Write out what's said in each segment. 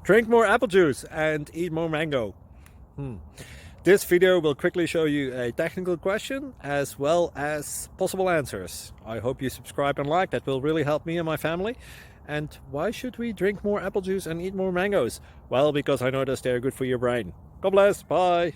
Drink more apple juice and eat more mango. This video will quickly show you a technical question as well as possible answers. I hope you subscribe and like, that will really help me and my family. And why should we drink more apple juice and eat more mangoes? Well, because I noticed they're good for your brain. God bless, bye!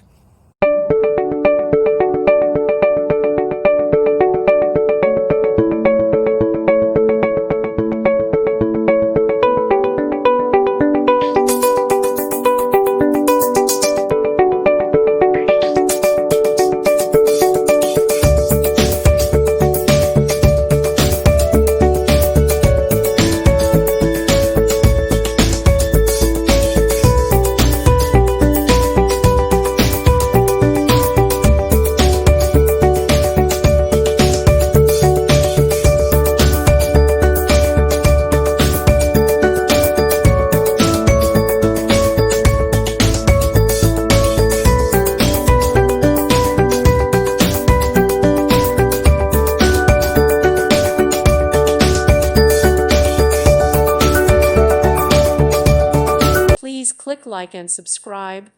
Please click like and subscribe.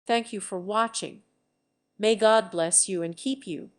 Thank you for watching. May God bless you and keep you.